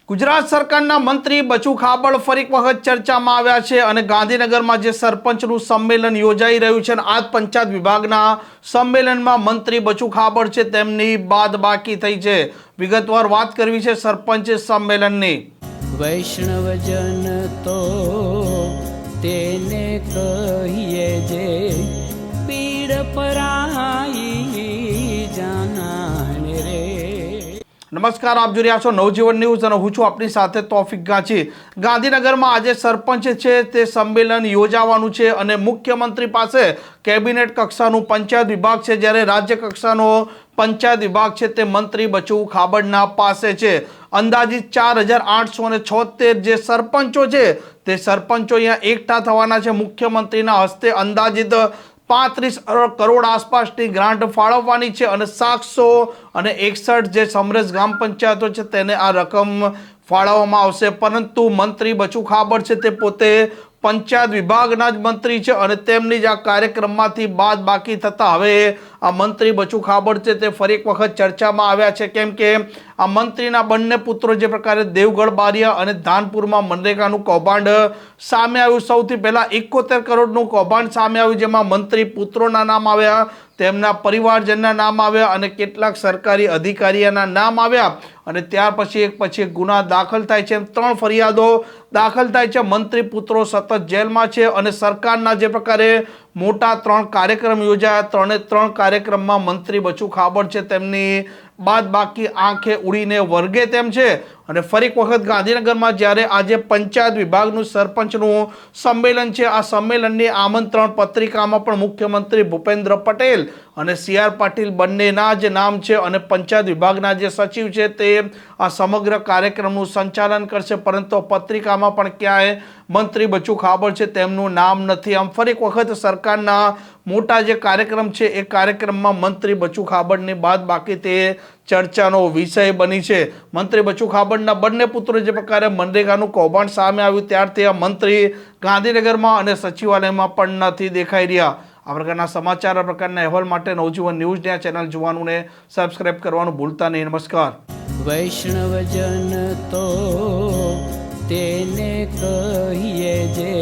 ગુજરાત સરકારના મંત્રી બચુ ખાબડ ફરી એક વખત ચર્ચામાં આવ્યા છે અને ગાંધીનગરમાં જે સરપંચનું સંમેલન યોજાઈ રહ્યું છે અને આ પંચાયત વિભાગના સંમેલનમાં મંત્રી બચુ ખાબડ છે તેમની બાદબાકી થઈ છે। વિગતવાર વાત કરવી છે સરપંચ સંમેલનની। વૈષ્ણવજન તો તેને કહીએ જે પીડ પરાઈ જાનાને રે। નમસ્કાર, આપ જોઈ રહ્યા છો નવજીવન ન્યૂઝ અને હું છું આપની સાથે તોફિક ગાંચી। ગાંધીનગરમાં આજે સરપંચ છે તે સંમેલન યોજાવાનું છે અને મુખ્યમંત્રી પાસે કેબિનેટ કક્ષાનું પંચાયત વિભાગ છે, જ્યારે રાજ્ય કક્ષાનો પંચાયત વિભાગ છે તે મંત્રી બચુ ખાબડના પાસે છે। અંદાજિત 4876 જે સરપંચો છે તે સરપંચો અહીંયા એકઠા થવાના છે। મુખ્યમંત્રીના હસ્તે અંદાજિત 35 કરોડ આસપાસની ગ્રાન્ટ ફાળવવાની છે અને 761 જે સમરસ ગ્રામ પંચાયતો છે તેને આ રકમ ફાળવવામાં આવશે। પરંતુ મંત્રી બચુ ખાબડ છે તે પોતે પંચાયત વિભાગના જ મંત્રી છે અને તેમની જ આ કાર્યક્રમમાંથી બાદબાકી થતા હવે આ મંત્રી બચુ ખાબડ છે તે ફરી એક વખત ચર્ચામાં આવ્યા છે, કેમ કે આ મંત્રીના બંને પુત્રો જે પ્રકારે દેવગઢ બારિયા અને ધાનપુરમાં મનરેગાનું કૌભાંડ સામે આવ્યું। સૌથી પહેલા 71 કરોડનું કૌભાંડ સામે આવ્યું, જેમાં મંત્રી પુત્રોના નામ આવ્યા, તેમના પરિવારજનના નામ આવ્યા અને કેટલાક સરકારી અધિકારીઓના નામ આવ્યા અને ત્યાર પછી એક ગુના દાખલ થાય છે। 3 ફરિયાદો દાખલ થાય છે। મંત્રી પુત્રો સતત જેલમાં છે અને સરકારના જે પ્રકારે મોટા 3 કાર્યક્રમ યોજાયા, 3 કાર્યક્રમમાં મંત્રી બચુ ખાબડ છે તેમની બાદબાકી આંખે ઉડીને વર્ગે તેમ છે। અને ફરી એક વખત ગાંધીનગરમાં જ્યારે આજે પંચાયત વિભાગનું સરપંચનું સંમેલન છે, આ સંમેલનની આમંત્રણ પત્રિકામાં પણ મુખ્યમંત્રી ભૂપેન્દ્ર પટેલ અને CR પાટીલ બંનેના જ નામ છે અને પંચાયત વિભાગના જે સચિવ છે તે આ સમગ્ર કાર્યક્રમનું સંચાલન કરશે, પરંતુ પત્રિકામાં પણ ક્યાંય મંત્રી બચુ ખાબડ છે તેમનું નામ નથી। આમ ફરી એક વખત સરકારના મોટા જે કાર્યક્રમ છે એ કાર્યક્રમમાં મંત્રી બચુ ખાબડની બાદબાકી તે ચર્ચાનો વિષય બની છે। મંત્રી બચુ ખાબડના બંને પુત્રો જે પ્રકારે મનરેગાનું કૌભાંડ સામે આવ્યું ત્યારથી આ મંત્રી ગાંધીનગરમાં અને સચિવાલયમાં પણ નથી દેખાઈ રહ્યા। આ પ્રકારના સમાચાર, આ પ્રકારના અહેવાલ માટે નવજીવન ન્યૂઝની આ ચેનલ જોવાનું ને સબસ્ક્રાઇબ કરવાનું ભૂલતા નહીં। નમસ્કાર। વૈષ્ણવજન તો તેને કહીએ જે